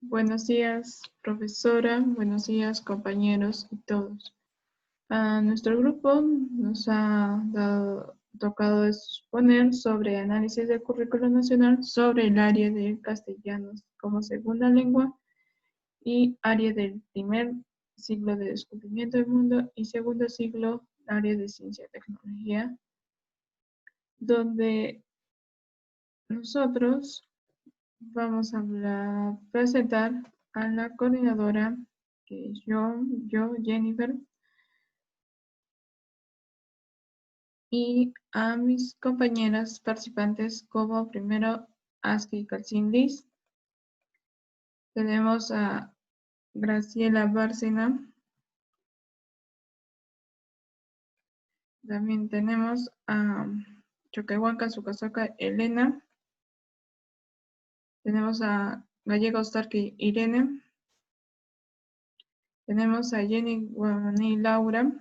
Buenos días, profesora. Buenos días, compañeros y todos. A nuestro grupo nos ha tocado exponer sobre análisis del currículo nacional sobre el área de castellano como segunda lengua y área del primer siglo de descubrimiento del mundo y segundo siglo, área de ciencia y tecnología, donde nosotros vamos a presentar a la coordinadora, que es yo, Jennifer, y a mis compañeras participantes como primero Aski Calcín Liz. Tenemos a Graciela Bárcena. También tenemos a Choquehuanca Sucasoca Elena. Tenemos a Gallegos Tarqui Irene. Tenemos a Jenny Guamaní Laura.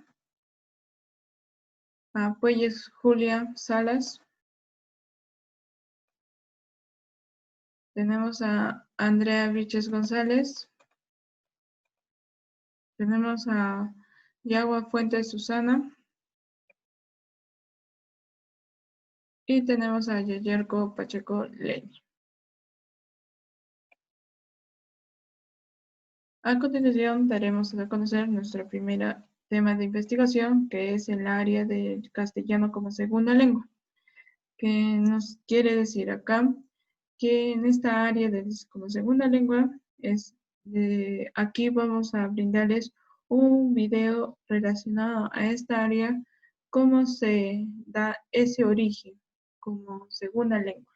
A Puelles Julia Salas. Tenemos a Andrea Viches González. Tenemos a Yagua Fuentes Susana. Y tenemos a Yayerko Pacheco Leñi. A continuación daremos a conocer nuestro primer tema de investigación, que es el área del castellano como segunda lengua, que nos quiere decir acá que en esta área como segunda lengua aquí vamos a brindarles un video relacionado a esta área, cómo se da ese origen como segunda lengua.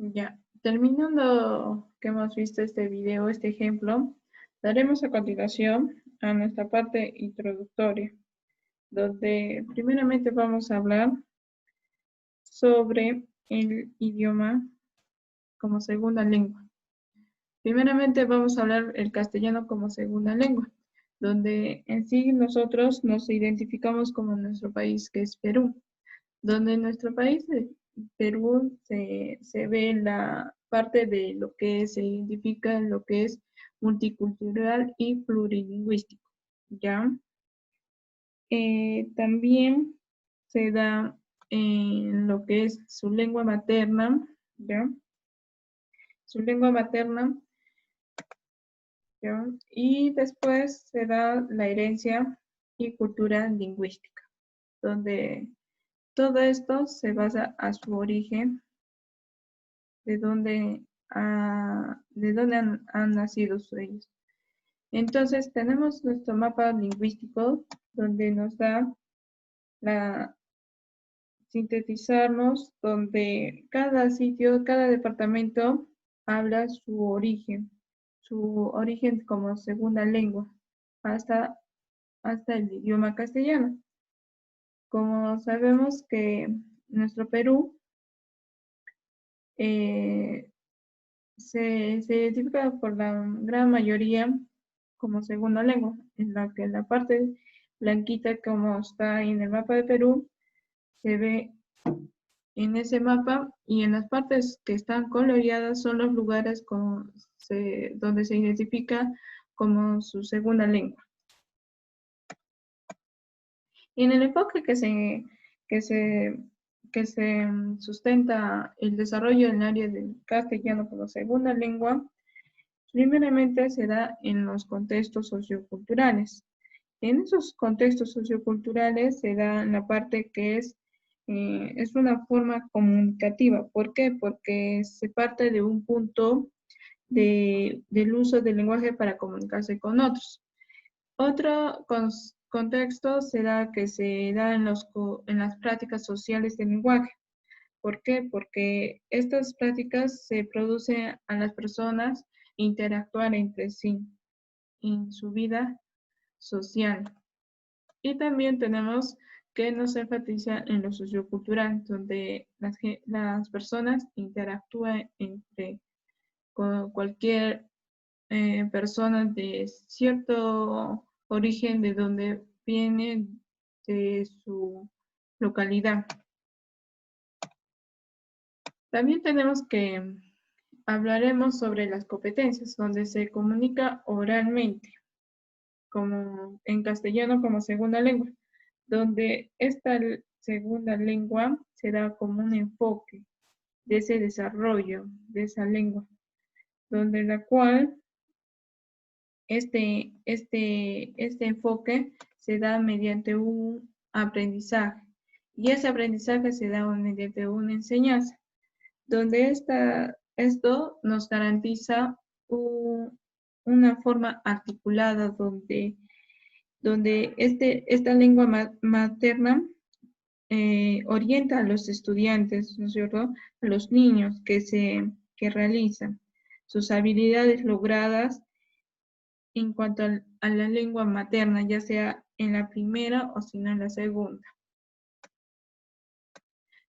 Ya, terminando que hemos visto este video, este ejemplo, daremos a continuación a nuestra parte introductoria, donde primeramente vamos a hablar sobre el idioma como segunda lengua. Primeramente vamos a hablar el castellano como segunda lengua, donde en sí nosotros nos identificamos como nuestro país, que es Perú, donde en nuestro país, Perú, se ve la parte de lo que se identifica en lo que es multicultural y plurilingüístico, ¿ya? También se da en lo que es su lengua materna, ¿ya? Su lengua materna, ¿ya? Y después se da la herencia y cultura lingüística, donde todo esto se basa a su origen, de dónde han nacido ellos. Entonces tenemos nuestro mapa lingüístico donde nos da la sintetizarnos, donde cada sitio, cada departamento habla su origen como segunda lengua, hasta, hasta el idioma castellano. Como sabemos que nuestro Perú eh, se identifica por la gran mayoría como segunda lengua, en la que la parte blanquita como está en el mapa de Perú se ve en ese mapa, y en las partes que están coloreadas son los lugares donde se identifica como su segunda lengua. Y en el enfoque que se, que se sustenta el desarrollo en el área del castellano como segunda lengua, primeramente se da en los contextos socioculturales. En esos contextos socioculturales se da la parte que es una forma comunicativa. ¿Por qué? Porque se parte de un punto del uso del lenguaje para comunicarse con otros. Otro contexto será que se da en las prácticas sociales del lenguaje. ¿Por qué? Porque estas prácticas se producen a las personas interactuar entre sí en su vida social. Y también tenemos que nos enfatiza en lo sociocultural, donde las personas interactúan con cualquier persona de cierto origen, de donde viene, de su localidad. También tenemos que hablaremos sobre las competencias, donde se comunica oralmente, como en castellano como segunda lengua, donde esta segunda lengua será como un enfoque de ese desarrollo de esa lengua, donde la cual este enfoque se da mediante un aprendizaje, y ese aprendizaje se da mediante una enseñanza, donde esto nos garantiza una forma articulada donde esta lengua materna orienta a los estudiantes, ¿no es cierto?, a los niños que realizan sus habilidades logradas en cuanto a la lengua materna, ya sea en la primera o si no en la segunda.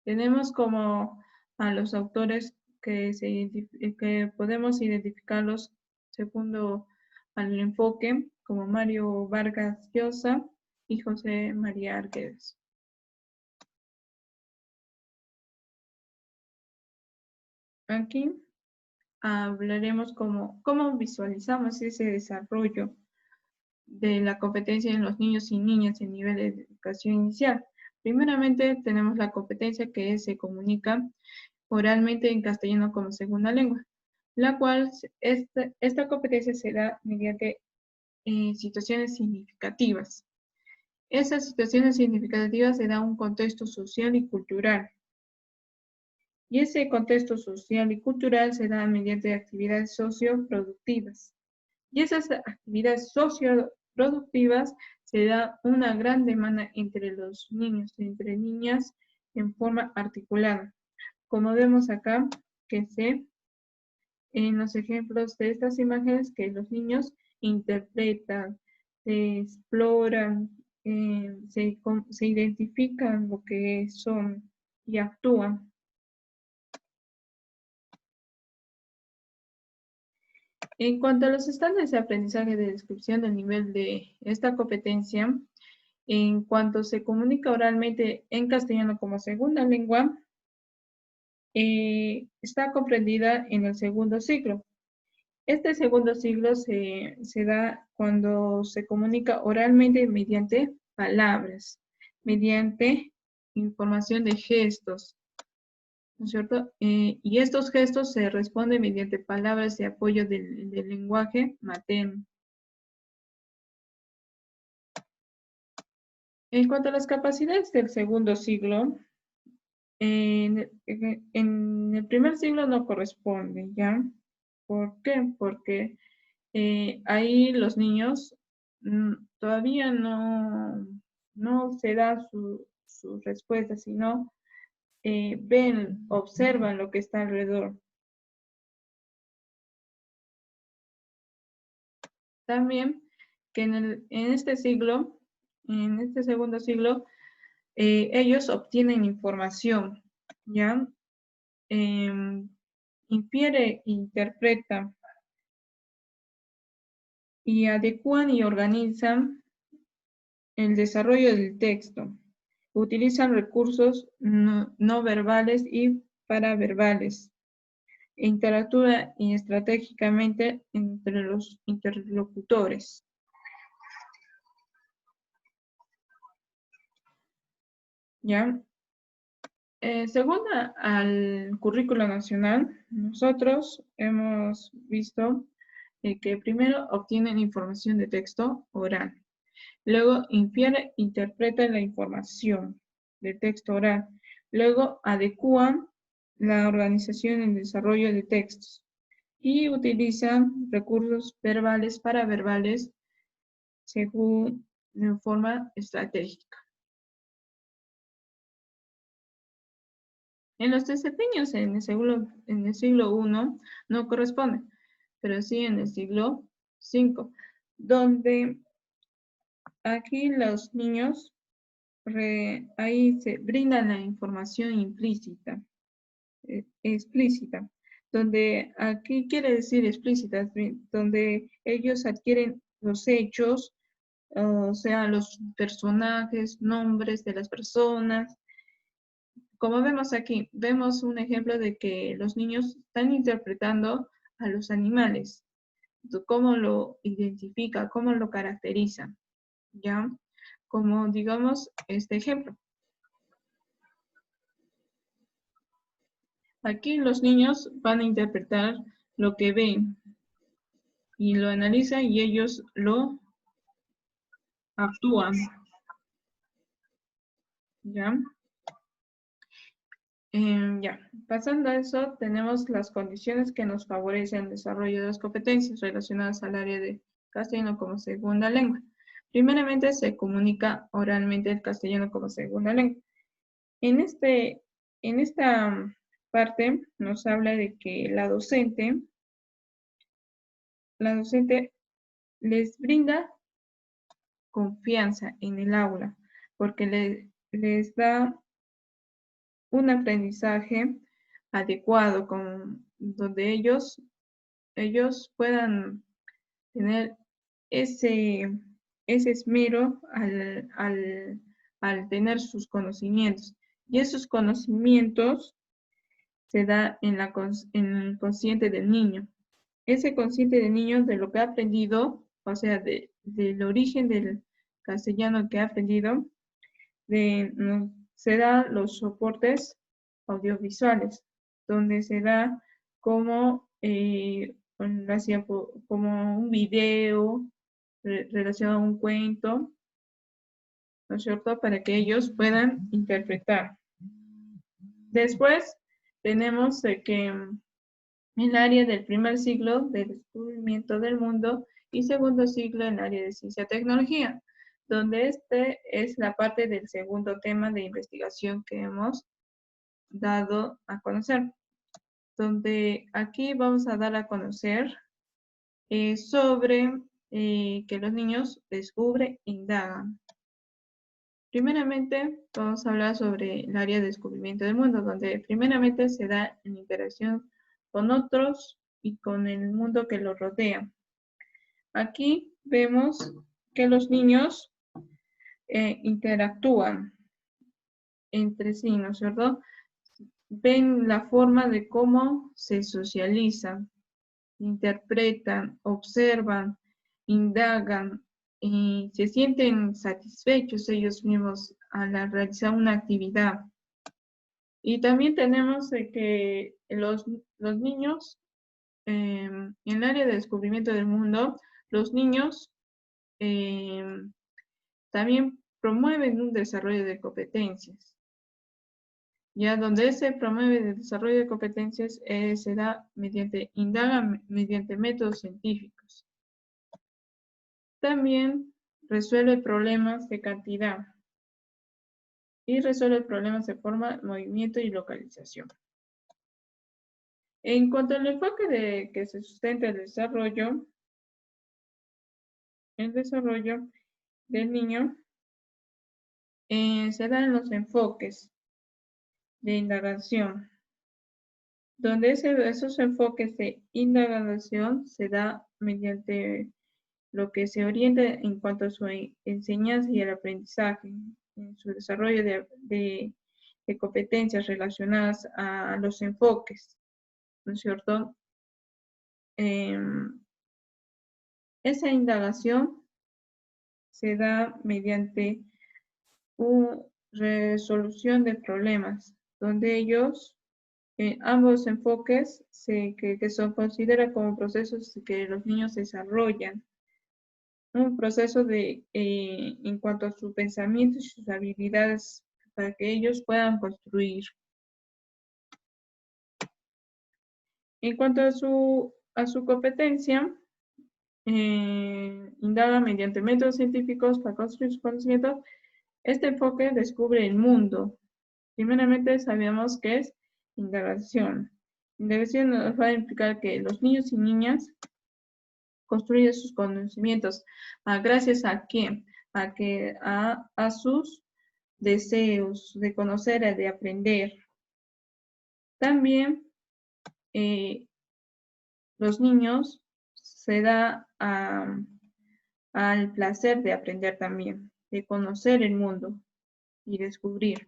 Tenemos como a los autores que podemos identificarlos segundo al enfoque, como Mario Vargas Llosa y José María Arguedas. Aquí hablaremos cómo visualizamos ese desarrollo de la competencia en los niños y niñas en nivel de educación inicial. Primeramente tenemos la competencia que se comunica oralmente en castellano como segunda lengua, la cual esta competencia se da mediante situaciones significativas. Esas situaciones significativas se da un contexto social y cultural. Y ese contexto social y cultural se da mediante actividades socioproductivas. Y esas actividades socioproductivas se da una gran demanda entre los niños, entre niñas, en forma articulada. Como vemos acá, que en los ejemplos de estas imágenes, que los niños interpretan, se exploran, se identifican lo que son y actúan. En cuanto a los estándares de aprendizaje de descripción del nivel de esta competencia, en cuanto se comunica oralmente en castellano como segunda lengua, está comprendida en el segundo ciclo. Este segundo ciclo se da cuando se comunica oralmente mediante palabras, mediante información de gestos, ¿no es cierto? Y estos gestos se responden mediante palabras de apoyo del lenguaje materno. En cuanto a las capacidades del segundo siglo, en el primer siglo no corresponde, ¿ya? ¿Por qué? Porque ahí los niños todavía no se da su respuesta, sino ven, observan lo que está alrededor. También que en este siglo, en este segundo siglo, ellos obtienen información, ¿ya? Infiere, interpreta y adecúan y organizan el desarrollo del texto. Utilizan recursos no verbales y paraverbales. E interactúa estratégicamente entre los interlocutores. ¿Ya? Según al currículo nacional, nosotros hemos visto que primero obtienen información de texto oral, luego infiere, interpreta la información de texto oral, luego adecúan la organización y el desarrollo de textos y utilizan recursos verbales para verbales según de forma estratégica. En los desempeños en el siglo I no corresponde, pero sí en el siglo V, donde aquí los niños ahí se brindan la información implícita, explícita, donde aquí quiere decir explícita, donde ellos adquieren los hechos, o sea, los personajes, nombres de las personas. Como vemos aquí, vemos un ejemplo de que los niños están interpretando a los animales, cómo lo identifica, cómo lo caracteriza, ¿ya? Como digamos este ejemplo. Aquí los niños van a interpretar lo que ven y lo analizan y ellos lo actúan, ¿ya? Ya, pasando a eso, tenemos las condiciones que nos favorecen el desarrollo de las competencias relacionadas al área de castellano como segunda lengua. Primeramente, se comunica oralmente el castellano como segunda lengua. En esta parte nos habla de que la docente les brinda confianza en el aula, porque les da un aprendizaje adecuado, donde ellos puedan tener ese, ese esmero al tener sus conocimientos. Y esos conocimientos se da en el consciente del niño. Ese consciente del niño de lo que ha aprendido, o sea, del origen del castellano que ha aprendido, se da los soportes audiovisuales, donde se da como, como un video relacionado a un cuento, ¿no es cierto?, para que ellos puedan interpretar. Después tenemos que el área del primer siglo de descubrimiento del mundo y segundo siglo en el área de ciencia y tecnología, donde este es la parte del segundo tema de investigación que hemos dado a conocer. donde aquí vamos a dar a conocer sobre que los niños descubren e indagan. Primeramente, vamos a hablar sobre el área de descubrimiento del mundo, donde primeramente se da en interacción con otros y con el mundo que los rodea. Aquí vemos que los niños interactúan entre sí, ¿no es cierto? Ven la forma de cómo se socializan, interpretan, observan, indagan y se sienten satisfechos ellos mismos al realizar una actividad. Y también tenemos que los niños, en el área de descubrimiento del mundo, los niños también promueven un desarrollo de competencias. Ya donde se promueve el desarrollo de competencias se da mediante, indaga mediante métodos científicos. También resuelve problemas de cantidad y resuelve problemas de forma, movimiento y localización. En cuanto al enfoque de que se sustenta el desarrollo del niño, se dan los enfoques de indagación, donde esos enfoques de indagación se da mediante lo que se orienta en cuanto a su enseñanza y el aprendizaje, en su desarrollo de competencias relacionadas a los enfoques, ¿no es cierto? Esa indagación se da mediante una resolución de problemas, donde ellos, ambos enfoques, que son considerados como procesos que los niños desarrollan, un proceso en cuanto a su pensamiento y sus habilidades para que ellos puedan construir. En cuanto a su competencia, indaga mediante métodos científicos para construir sus conocimientos. Este enfoque descubre el mundo. Primeramente sabemos que es indagación. Indagación nos va a implicar que los niños y niñas construyen sus conocimientos. ¿Gracias a qué? A sus deseos de conocer y de aprender. También los niños se da al placer de aprender también, de conocer el mundo y descubrir.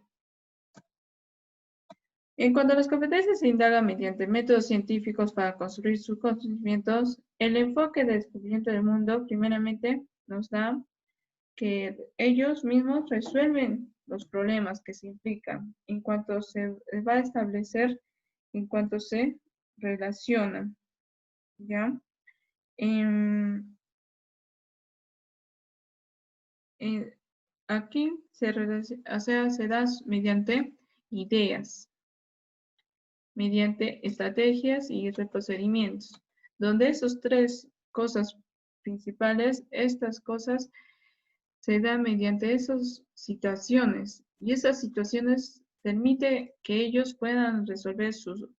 En cuanto a las competencias, se indaga mediante métodos científicos para construir sus conocimientos. El enfoque de descubrimiento del mundo, primeramente, nos da que ellos mismos resuelven los problemas que se implican en cuanto se va a establecer, en cuanto se relacionan, ¿ya? Aquí se da mediante ideas, mediante estrategias y procedimientos, donde esas tres cosas principales, estas cosas se dan mediante esas situaciones, y esas situaciones permite que ellos puedan resolver sus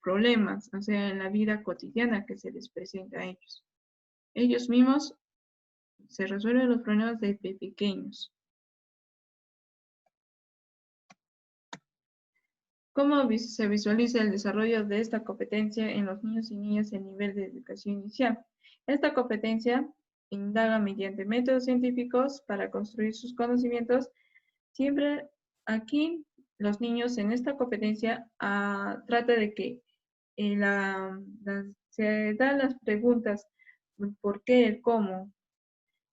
problemas, o sea, en la vida cotidiana que se les presenta a ellos. Ellos mismos se resuelven los problemas desde pequeños. ¿Cómo se visualiza el desarrollo de esta competencia en los niños y niñas en nivel de educación inicial? Esta competencia indaga mediante métodos científicos para construir sus conocimientos. Siempre aquí los niños en esta competencia trata de que se dan las preguntas por qué, el cómo,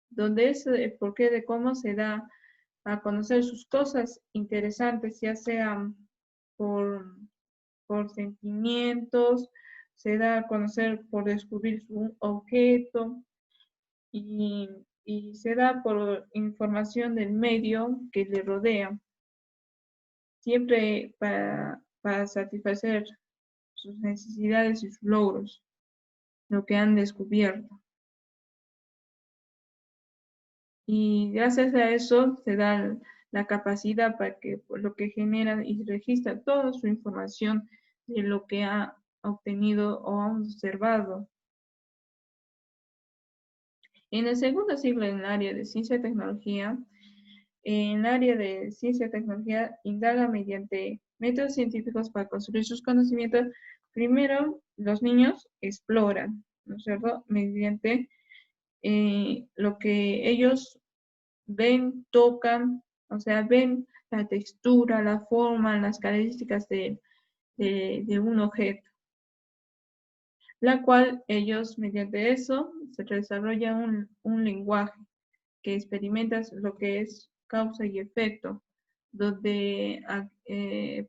donde el por qué de cómo se da a conocer sus cosas interesantes, ya sean por sentimientos, se da a conocer por descubrir un objeto y, se da por información del medio que le rodea, siempre para satisfacer sus necesidades y sus logros, lo que han descubierto. Y gracias a eso se da la capacidad para que por lo que genera y registra toda su información de lo que ha obtenido o ha observado. En el segundo siglo, en el área de ciencia y tecnología, en el área de ciencia y tecnología indaga mediante métodos científicos para construir sus conocimientos. Primero, los niños exploran, ¿no es cierto? Mediante lo que ellos ven, tocan, o sea, ven la textura, la forma, las características de un objeto, la cual ellos mediante eso se desarrolla un lenguaje que experimentas lo que es causa y efecto, donde,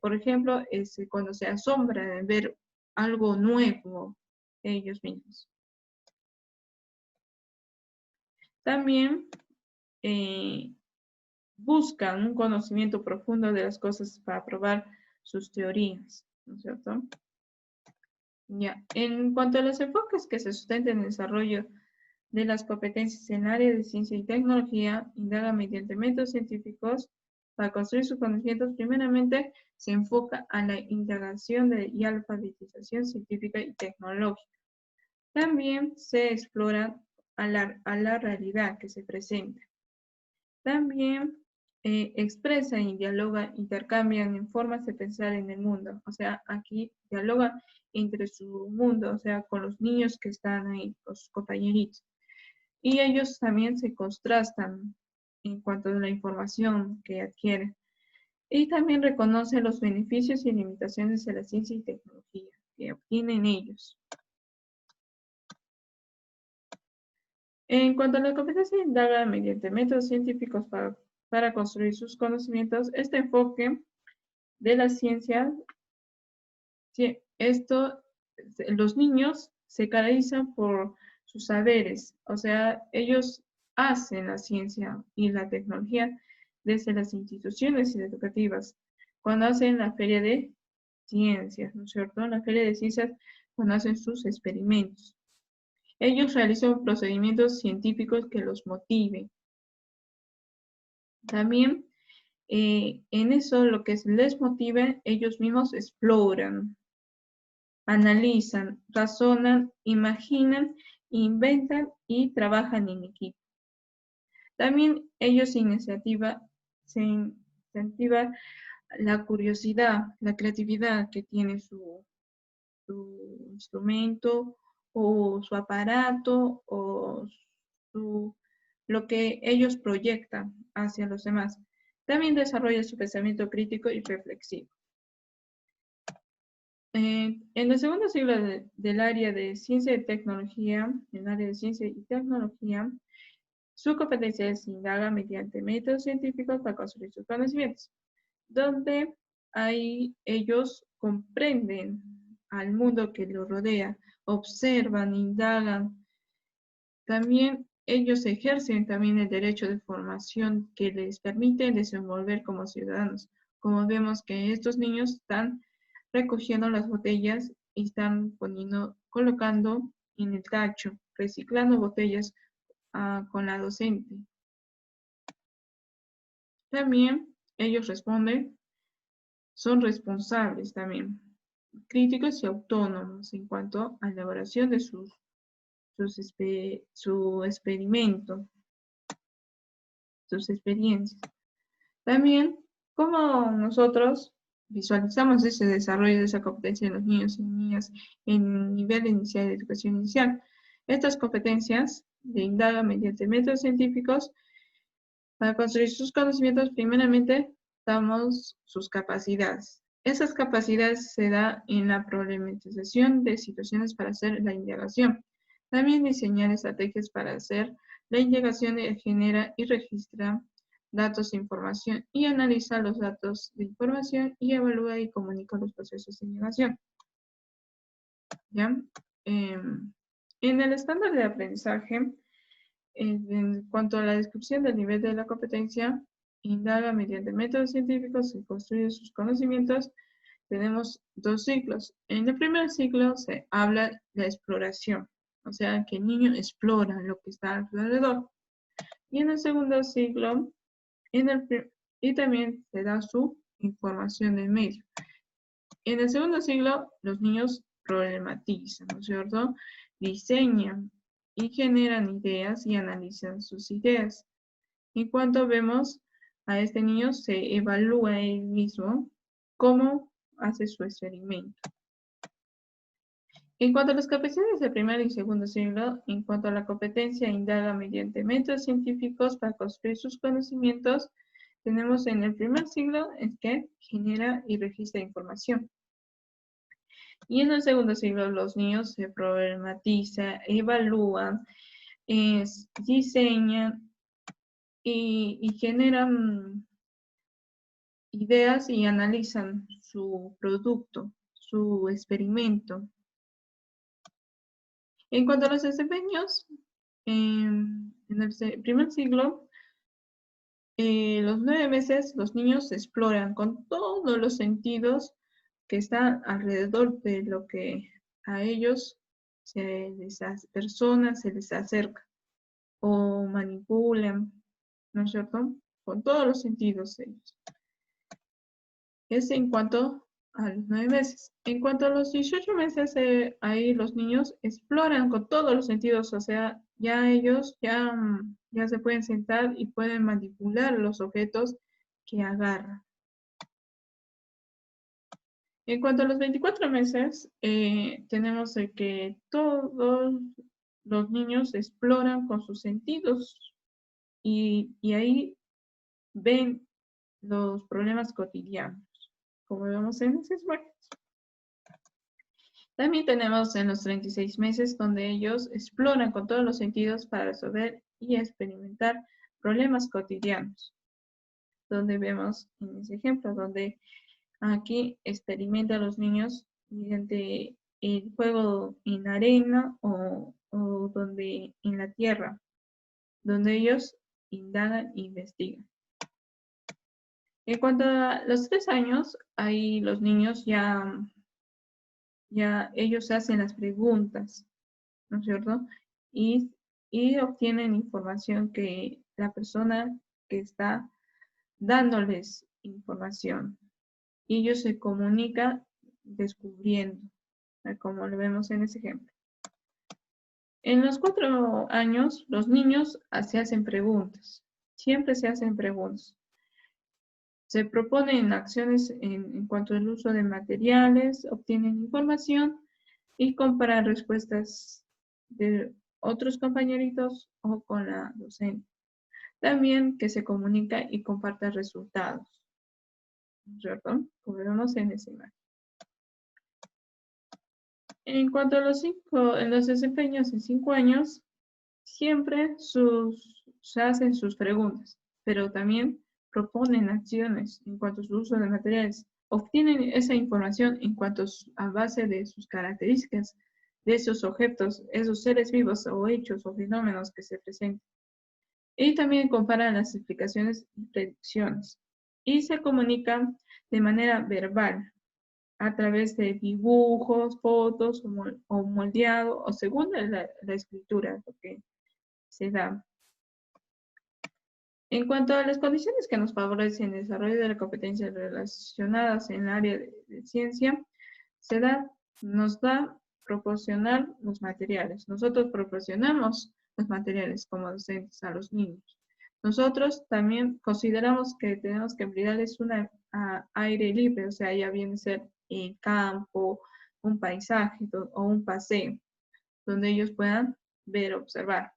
por ejemplo, es cuando se asombra de ver algo nuevo ellos mismos. También buscan un conocimiento profundo de las cosas para probar sus teorías, ¿no es cierto? Ya. En cuanto a los enfoques que se sustentan en el desarrollo de las competencias en el área de ciencia y tecnología, indaga mediante métodos científicos para construir sus conocimientos. Primeramente, se enfoca a la indagación y alfabetización científica y tecnológica. También se explora a la realidad que se presenta. También expresan y dialogan, intercambian en formas de pensar en el mundo. O sea, aquí dialogan entre su mundo, o sea, con los niños que están ahí, con sus compañeritos. Y ellos también se contrastan en cuanto a la información que adquieren. Y también reconoce los beneficios y limitaciones de la ciencia y tecnología que obtienen ellos. En cuanto a la competencia, indaga mediante métodos científicos para construir sus conocimientos. Este enfoque de la ciencia, los niños se caracterizan por sus saberes, o sea, ellos hacen la ciencia y la tecnología desde las instituciones educativas, cuando hacen la feria de ciencias, ¿no es cierto? La feria de ciencias, cuando hacen sus experimentos. Ellos realizan procedimientos científicos que los motiven. También en eso lo que les motiva, ellos mismos exploran, analizan, razonan, imaginan, inventan y trabajan en equipo. También ellos se incentiva la curiosidad, la creatividad que tiene su instrumento o su aparato o lo que ellos proyectan hacia los demás. También desarrolla su pensamiento crítico y reflexivo. En el segundo siglo del área de ciencia y tecnología, en el área de ciencia y tecnología, su competencia es indaga mediante métodos científicos para construir sus conocimientos, donde ahí ellos comprenden al mundo que los rodea, observan, indagan. También ellos ejercen también el derecho de formación que les permite desenvolver como ciudadanos. Como vemos que estos niños están recogiendo las botellas y están colocando en el tacho, reciclando botellas con la docente. También ellos responden, son responsables también, críticos y autónomos en cuanto a la elaboración de su experimento, sus experiencias. También, como nosotros visualizamos ese desarrollo de esa competencia en los niños y niñas en nivel inicial de educación inicial. Estas competencias de indaga mediante métodos científicos para construir sus conocimientos. Primeramente, damos sus capacidades. Esas capacidades se dan en la problematización de situaciones para hacer la indagación. También diseñar estrategias para hacer la indagación genera y registra datos de información y analiza los datos de información y evalúa y comunica los procesos de indagación. ¿Ya? En el estándar de aprendizaje, en cuanto a la descripción del nivel de la competencia, indaga mediante métodos científicos y construye sus conocimientos. Tenemos dos ciclos. En el primer ciclo se habla de la exploración, o sea, que el niño explora lo que está alrededor. Y en el segundo ciclo, y también se da su información del medio. En el segundo siglo, los niños problematizan, ¿no es cierto? Diseñan y generan ideas y analizan sus ideas. En cuanto vemos a este niño, se evalúa él mismo cómo hace su experimento. En cuanto a las capacidades del primer y segundo siglo, en cuanto a la competencia, indaga mediante métodos científicos para construir sus conocimientos. Tenemos en el primer siglo el que genera y registra información. Y en el segundo siglo los niños se problematizan, evalúan, diseñan y generan ideas y analizan su producto, su experimento. En cuanto a los desempeños, en el primer siglo, los 9 meses, los niños exploran con todos los sentidos que están alrededor de lo que a ellos personas se les acerca o manipulan, ¿no es cierto? Con todos los sentidos ellos. Es en cuanto a los 9 meses. En cuanto a los 18 meses, ahí los niños exploran con todos los sentidos, o sea, ya ellos ya se pueden sentar y pueden manipular los objetos que agarran. En cuanto a los 24 meses, tenemos que todos los niños exploran con sus sentidos y ahí ven los problemas cotidianos, como vemos en esas imágenes. También tenemos en los 36 meses donde ellos exploran con todos los sentidos para resolver y experimentar problemas cotidianos. Donde vemos en ese ejemplo, donde aquí experimentan los niños mediante el juego en arena o donde en la tierra, donde ellos indagan e investigan. En cuanto a los 3 años, ahí los niños ya ellos hacen las preguntas, ¿no es cierto? Y, y obtienen información que la persona que está dándoles información. Y ellos se comunican descubriendo, como lo vemos en ese ejemplo. En los 4 años, los niños se hacen preguntas. Siempre se hacen preguntas. Se proponen acciones en cuanto al uso de materiales, obtienen información y comparar respuestas de otros compañeritos o con la docente. También que se comunica y comparta resultados, ¿cierto? Como vemos en esa imagen. En cuanto a los desempeños en 5 años, siempre se hacen sus preguntas, pero también proponen acciones en cuanto a su uso de materiales. Obtienen esa información en cuanto a base de sus características, de esos objetos, esos seres vivos o hechos o fenómenos que se presentan. Y también comparan las explicaciones y predicciones. Y se comunican de manera verbal, a través de dibujos, fotos o moldeado, o según la escritura, lo que se da. En cuanto a las condiciones que nos favorecen el desarrollo de las competencias relacionadas en el área de ciencia, nos da proporcionar los materiales. Nosotros proporcionamos los materiales como docentes a los niños. Nosotros también consideramos que tenemos que brindarles un aire libre, o sea, ya viene a ser el campo, un paisaje o un paseo, donde ellos puedan ver, observar.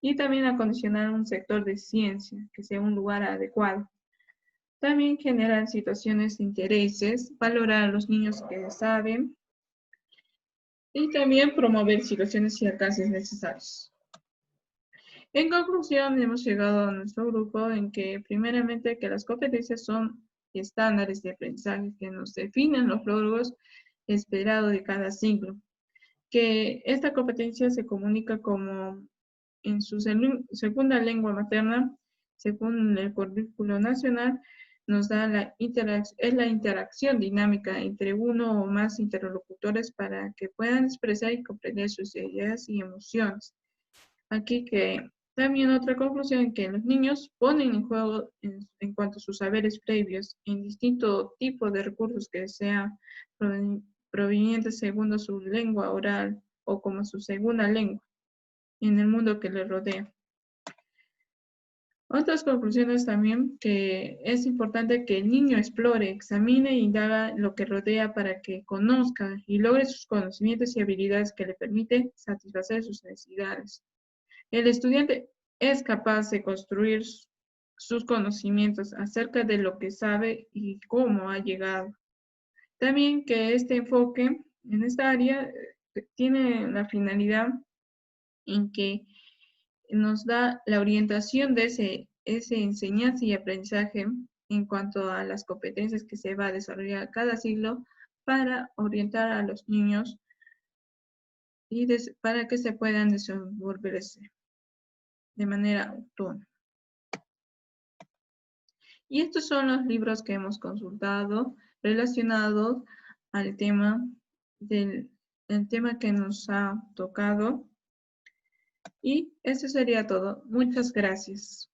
Y también acondicionar un sector de ciencia, que sea un lugar adecuado. También generar situaciones de intereses, valorar a los niños que saben, y también promover situaciones y alcances necesarios. En conclusión, hemos llegado a nuestro grupo en que primeramente que las competencias son estándares de aprendizaje que nos definen los logros esperados de cada siglo, que esta competencia se comunica como en su segunda lengua materna, según el currículo nacional, nos da es la interacción dinámica entre uno o más interlocutores para que puedan expresar y comprender sus ideas y emociones. Aquí que También otra conclusión que los niños ponen en juego en cuanto a sus saberes previos en distinto tipo de recursos que sean provenientes según su lengua oral o como su segunda lengua en el mundo que les rodea. Otras conclusiones también que es importante que el niño explore, examine e indaga lo que rodea para que conozca y logre sus conocimientos y habilidades que le permiten satisfacer sus necesidades. El estudiante es capaz de construir sus conocimientos acerca de lo que sabe y cómo ha llegado. También que este enfoque en esta área tiene la finalidad en que nos da la orientación de ese enseñanza y aprendizaje en cuanto a las competencias que se va a desarrollar cada siglo para orientar a los niños y para que se puedan desenvolverse de manera autónoma. Y estos son los libros que hemos consultado relacionados al tema el tema que nos ha tocado. Y eso sería todo. Muchas gracias.